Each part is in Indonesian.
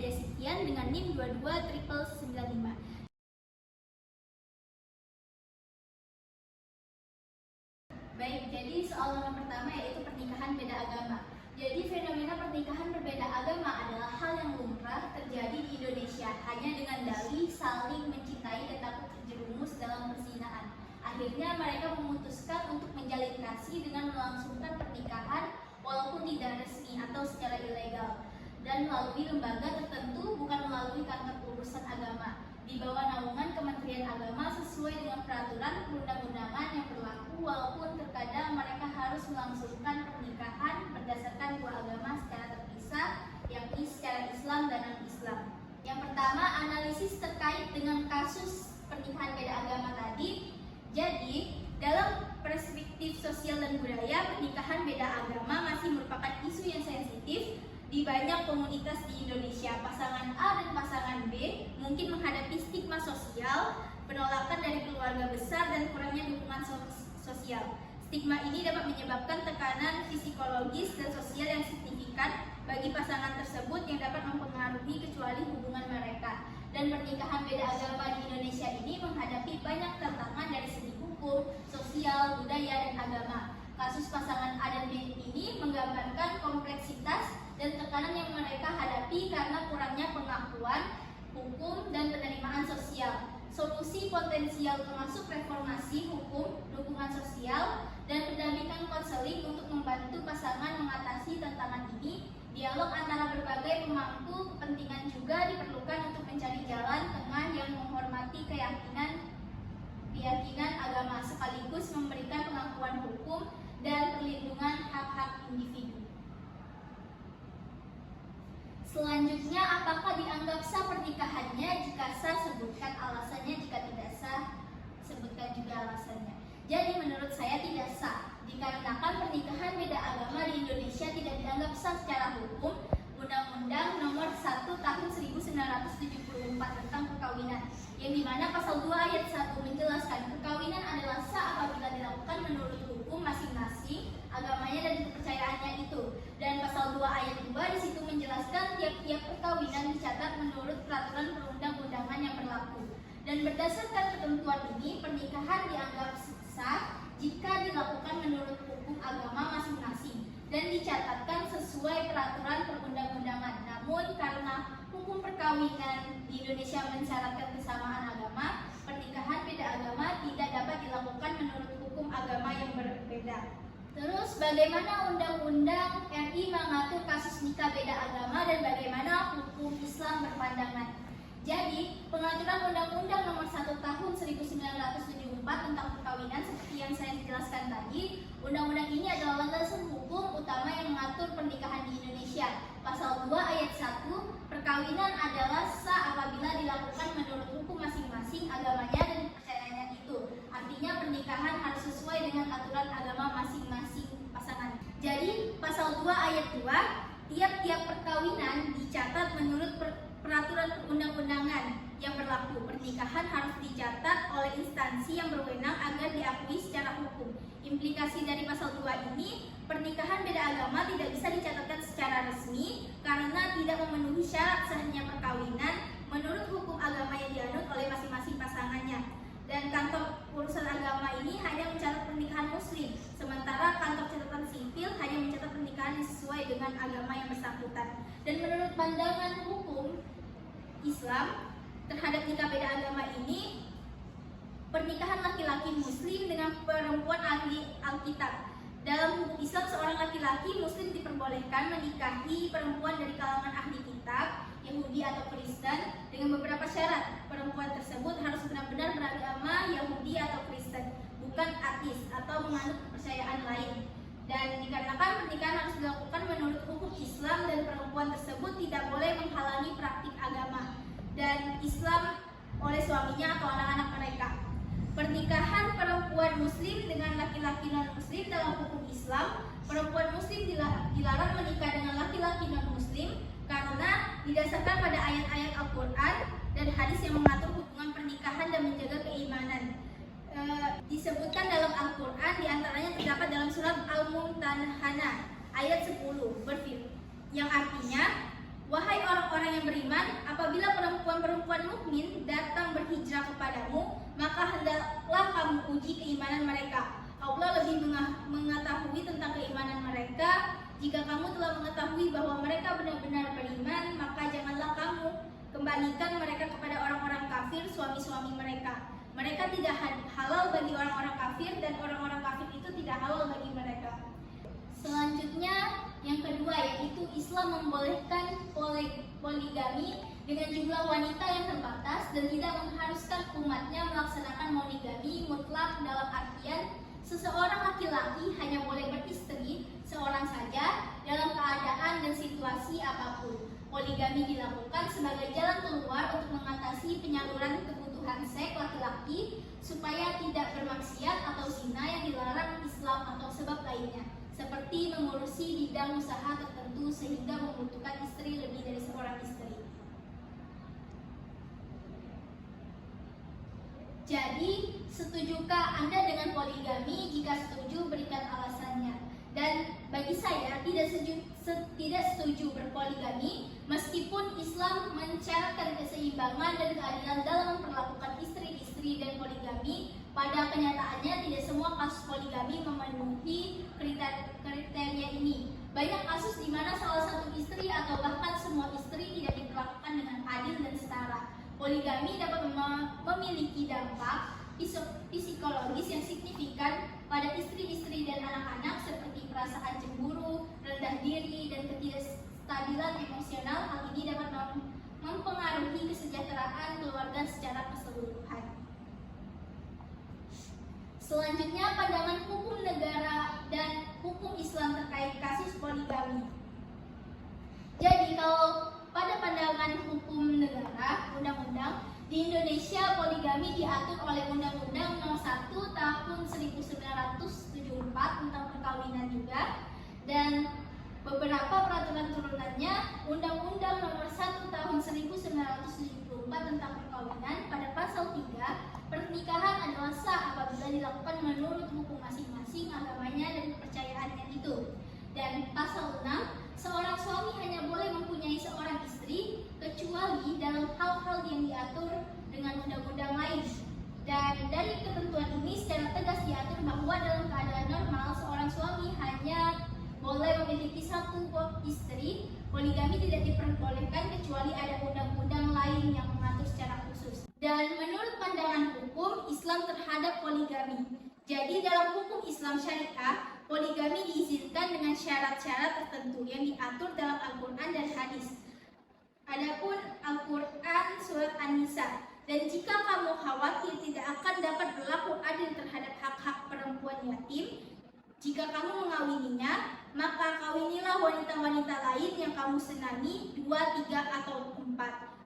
Nadia Sitian dengan NIM 229995. Baik, jadi soal nomor pertama yaitu pernikahan beda agama. Jadi fenomena pernikahan berbeda agama adalah hal yang lumrah terjadi di Indonesia hanya dengan dalih saling mencintai dan takut terjerumus dalam perzinahan. Akhirnya mereka memutuskan untuk menjalin kasih dengan melangsungkan pernikahan walaupun tidak resmi atau secara ilegal dan melalui lembaga tertentu, bukan melalui kantor urusan agama di bawah naungan Kementerian Agama sesuai dengan peraturan perundang-undangan yang berlaku, walaupun terkadang mereka harus melangsungkan pernikahan berdasarkan dua agama secara terpisah, yakni secara Islam dan non-Islam. Yang pertama, analisis terkait dengan kasus pernikahan beda agama tadi. Jadi, dalam perspektif sosial dan budaya, pernikahan beda agama masih merupakan isu yang sensitif di banyak komunitas di Indonesia. Pasangan A dan pasangan B mungkin menghadapi stigma sosial, penolakan dari keluarga besar, dan kurangnya dukungan sosial. Stigma ini dapat menyebabkan tekanan psikologis dan sosial yang signifikan bagi pasangan tersebut yang dapat mempengaruhi kecuali hubungan mereka. Dan pernikahan beda agama di Indonesia ini menghadapi banyak tantangan dari segi hukum, sosial, budaya, dan agama. Kasus pasangan A dan B ini menggambarkan kompleksitas dan tekanan yang mereka hadapi karena kurangnya pengakuan, hukum, dan penerimaan sosial. Solusi potensial termasuk reformasi hukum, dukungan sosial, dan pendampingan konseling untuk membantu pasangan mengatasi tantangan ini. Dialog antara berbagai pemangku kepentingan juga diperlukan untuk mencari jalan tengah yang menghormati keyakinan agama sekaligus memberikan pengakuan hukum dan perlindungan hak-hak individu. Selanjutnya, apakah dianggap sah pernikahannya? Jika sah, sebutkan alasannya. Jika tidak sah, sebutkan juga alasannya. Jadi menurut saya tidak sah, dikarenakan pernikahan beda agama di Indonesia tidak dianggap sah secara hukum. Undang-Undang Nomor 1 Tahun 1974 tentang perkawinan, yang dimana pasal 2 ayat 1 menjelaskan perkawinan adalah sah apabila dilakukan menurut hukum masing-masing, agamanya dan kepercayaannya itu. Dan pasal 2 ayat 2 di situ menjelaskan tiap-tiap perkawinan dicatat menurut peraturan perundang-undangan yang berlaku. Dan berdasarkan ketentuan ini, pernikahan dianggap sah jika dilakukan menurut hukum agama masing-masing dan dicatatkan sesuai peraturan perundang-undangan. Namun karena hukum perkawinan di Indonesia mensyaratkan kesamaan agama, pernikahan beda agama tidak dapat dilakukan menurut hukum agama yang berbeda. Terus bagaimana Undang-Undang RI mengatur kasus nikah beda agama dan bagaimana hukum Islam berpandangan? Jadi, pengaturan Undang-Undang Nomor 1 Tahun 1974 tentang perkawinan seperti yang saya jelaskan tadi, undang-undang ini adalah landasan hukum utama yang mengatur pernikahan di Indonesia. Pasal 2 ayat 1, perkawinan adalah sah apabila dilakukan menurut hukum masing-masing, agamanya dan kepercayaannya itu. Artinya pernikahan harus sesuai dengan aturan agama masing-masing pasangan. Jadi, pasal 2 ayat 2, tiap-tiap perkawinan dicatat menurut peraturan perundang-undangan yang berlaku. Pernikahan harus dicatat oleh instansi yang berwenang agar diakui secara hukum. Implikasi dari pasal 2 ini, pernikahan beda agama tidak bisa dicatatkan secara resmi karena tidak memenuhi syarat sahnya perkawinan menurut hukum agama yang dianut oleh masing-masing pasangannya. Dan kantor urusan agama ini hanya mencatat pernikahan muslim, sementara kantor catatan sipil hanya mencatat pernikahan yang sesuai dengan agama yang bersangkutan. Dan menurut pandangan hukum Islam terhadap nikah beda agama ini, pernikahan laki-laki muslim dengan perempuan ahli Alkitab. Dalam hukum Islam, seorang laki-laki muslim diperbolehkan menikahi perempuan dari kalangan ahli kitab, Yahudi atau Kristen, dengan beberapa syarat. Perempuan tersebut harus benar-benar beragama Yahudi atau Kristen, bukan ateis atau menganut kepercayaan lain. Dan dikarenakan pernikahan harus dilakukan menurut hukum Islam dan perempuan tersebut tidak boleh menghalangi praktik agama dan Islam oleh suaminya atau anak-anak mereka. Pernikahan perempuan muslim dengan laki-laki non-muslim dalam hukum Islam, perempuan muslim dilarang menikah dengan laki-laki non-muslim karena didasarkan pada ayat-ayat Al-Quran dan hadis yang mengatur hubungan pernikahan dan menjaga keimanan. Disebutkan dalam Al-Quran, diantaranya terdapat dalam surat Al-Mumtahanah ayat 10 yang artinya, wahai orang-orang yang yang beriman, apabila perempuan-perempuan mukmin datang berhijrah kepadamu, maka hendaklah kamu uji keimanan mereka. Allah lebih mengetahui tentang keimanan mereka. Jika kamu telah mengetahui bahwa mereka benar-benar beriman, maka janganlah kamu kembalikan mereka kepada orang-orang kafir, suami-suami mereka. Mereka tidak halal bagi orang-orang kafir, dan orang-orang kafir itu tidak halal bagi mereka. Selanjutnya, yang kedua, yaitu Islam membolehkan poligami dengan jumlah wanita yang terbatas dan tidak mengharuskan umatnya melaksanakan monogami mutlak, dalam artian seseorang laki-laki hanya boleh beristri seorang saja dalam keadaan dan situasi apapun. Poligami dilakukan sebagai jalan keluar untuk mengatasi penyaluran kebutuhan seks laki-laki supaya tidak bermaksiat atau zina yang dilarang Islam, atau sebab lainnya, seperti mengurusi bidang usaha tertentu sehingga membutuhkan istri lebih dari seorang istri. Jadi, setujukah Anda dengan poligami? Jika setuju, berikan alasannya. Dan bagi saya, tidak setuju berpoligami, meskipun Islam mencaratkan keseimbangan dan keadilan dalam memperlakukan istri-istri dan poligami. Pada kenyataannya, tidak semua kasus poligami memenuhi kriteria ini. Banyak kasus di mana salah satu istri atau bahkan semua istri tidak diperlakukan dengan adil dan setara. Poligami dapat memiliki dampak psikologis yang signifikan pada istri-istri dan anak-anak, seperti perasaan cemburu, rendah diri, dan ketidakstabilan emosional. Hal ini dapat mempengaruhi kesejahteraan keluarga secara keseluruhan. Selanjutnya, pandangan hukum negara dan hukum Islam terkait kasus poligami. Jadi, kalau pada pandangan hukum negara, undang-undang, di Indonesia poligami diatur oleh Undang-Undang Nomor 1 Tahun 1974 tentang perkawinan juga, dan beberapa peraturan turunannya Undang-Undang Nomor 1 Tahun 1974 tentang perkawinan. Pada pasal 3, pernikahan adalah sah apabila dilakukan menurut hukum masing-masing, agamanya, dan kepercayaannya itu. Dan pasal 6, seorang suami hanya boleh mempunyai seorang istri kecuali dalam hal-hal yang diatur dengan undang-undang lain. Dan dari ketentuan ini secara tegas diatur bahwa dalam keadaan normal seorang suami hanya boleh memiliki satu istri. Poligami tidak diperbolehkan kecuali ada undang-undang lain yang mengatur secara khusus. Dan menurut pandangan hukum Islam terhadap poligami, jadi dalam hukum Islam syariah, poligami diizinkan dengan syarat-syarat tertentu yang diatur dalam Al-Quran dan hadis. Adapun Al-Quran surat An-Nisa, dan jika kamu khawatir tidak akan dapat berlaku adil terhadap hak-hak perempuan yatim, jika kamu mengawininya, maka kawinilah wanita-wanita lain yang kamu senangi, 2, 3, atau 4.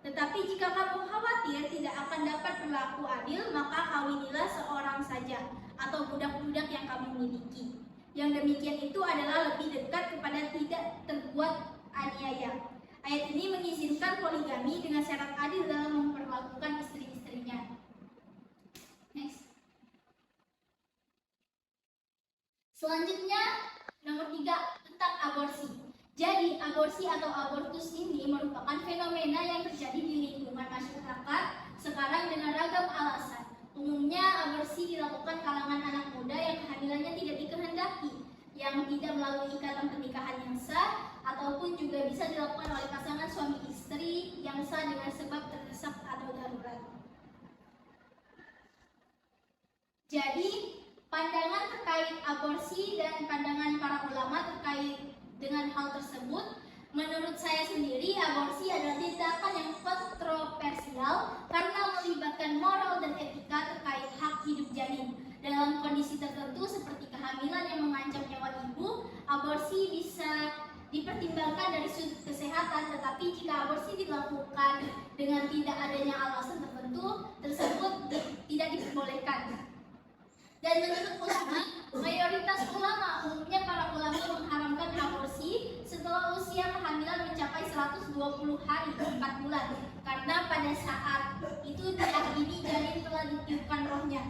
Tetapi jika kamu khawatir tidak akan dapat berlaku adil, maka kawinilah seorang saja atau budak-budak yang kamu miliki. Yang demikian itu adalah lebih dekat kepada tidak terbuat aniaya. Ayat ini mengizinkan poligami dengan syarat adil dalam memperlakukan istri-istrinya. Next. Selanjutnya, nomor 3, tentang aborsi. Jadi, aborsi atau abortus ini merupakan fenomena yang terjadi di lingkungan masyarakat sekarang dengan ragam alasan. Umumnya, aborsi dilakukan kalangan anak muda yang kehamilannya tidak dikehendaki, yang tidak melalui ikatan pernikahan yang sah, ataupun juga bisa dilakukan oleh pasangan suami istri yang sah dengan sebab terdesak atau darurat. Jadi, pandangan terkait aborsi dan pandangan para ulama terkait dengan hal tersebut, menurut saya sendiri, aborsi adalah tindakan yang kontroversial karena melibatkan moral dan etika terkait hak hidup janin. Dalam kondisi tertentu seperti kehamilan yang mengancam nyawa ibu, aborsi bisa dipertimbangkan dari sudut kesehatan, tetapi jika aborsi dilakukan dengan tidak adanya alasan tertentu, tersebut tidak diperbolehkan. Dan menurut ulama, mayoritas ulama, umumnya para ulama mengharamkan aborsi setelah usia kehamilan mencapai 120 hari, 4 bulan. Karena pada saat itu diyakini janin telah ditiupkan rohnya.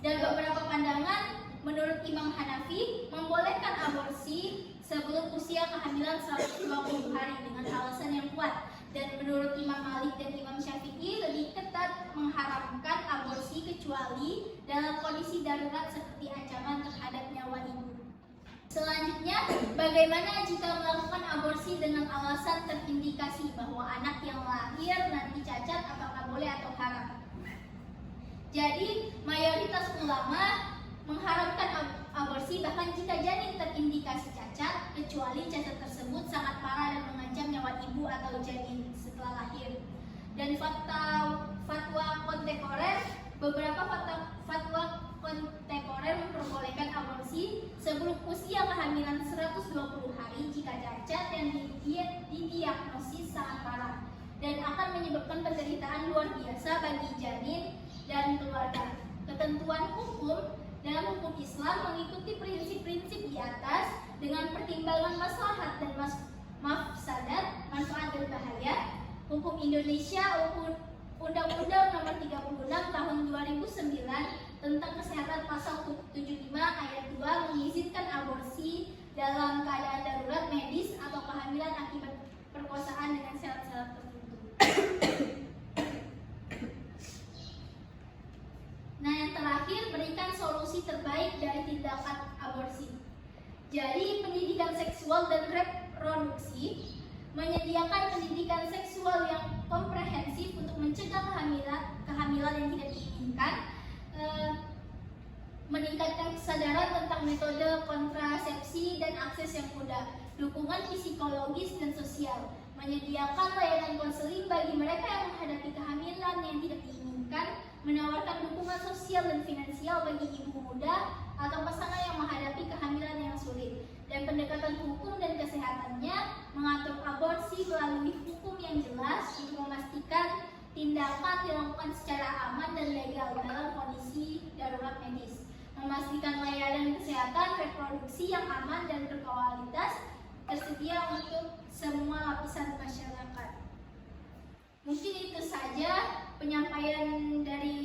Dan beberapa pandangan menurut Imam Hanafi membolehkan aborsi sebelum usia kehamilan 120 hari dengan alasan yang kuat. Dan menurut darurat seperti ancaman terhadap nyawa ibu. Selanjutnya, bagaimana jika melakukan aborsi dengan alasan terindikasi bahwa anak yang lahir nanti cacat, apakah boleh atau haram? Jadi, mayoritas ulama mengharamkan aborsi bahkan jika janin terindikasi cacat, kecuali cacat tersebut sangat parah dan mengancam nyawa ibu atau janin setelah lahir. Dan fatwa kontemporer, beberapa fatwa kontemporer memperbolehkan aborsi sebelum usia kehamilan 120 hari jika cacat dan didiagnosis sangat parah dan akan menyebabkan penderitaan luar biasa bagi janin dan keluarga. Ketentuan hukum dalam hukum Islam mengikuti prinsip-prinsip di atas dengan pertimbangan maslahat dan mafsadat, manfaat dan bahaya. Hukum Indonesia, Undang-Undang Nomor 36 Tahun 2009 tentang Kesehatan Pasal 75 Ayat 2 mengizinkan aborsi dalam keadaan darurat medis atau kehamilan akibat perkosaan dengan syarat-syarat tertentu. Nah, yang terakhir, berikan solusi terbaik dari tindakan aborsi. Jadi, pendidikan seksual dan reproduksi menyediakan pendidikan seksual yang komprehensif untuk mencegah kehamilan yang tidak diinginkan, meningkatkan kesadaran tentang metode kontrasepsi dan akses yang mudah, dukungan psikologis dan sosial, menyediakan layanan konseling bagi mereka yang menghadapi kehamilan yang tidak diinginkan, menawarkan dukungan sosial dan finansial bagi ibu muda atau pasangan yang menghadapi kehamilan yang sulit, dan pendekatan hukum dan kesehatannya mengatur aborsi melalui hukum yang jelas untuk memastikan tindakan dilakukan secara aman dan legal dalam kondisi darurat medis, memastikan layanan kesehatan reproduksi yang aman dan berkualitas tersedia untuk semua lapisan masyarakat. Mungkin itu saja penyampaian dari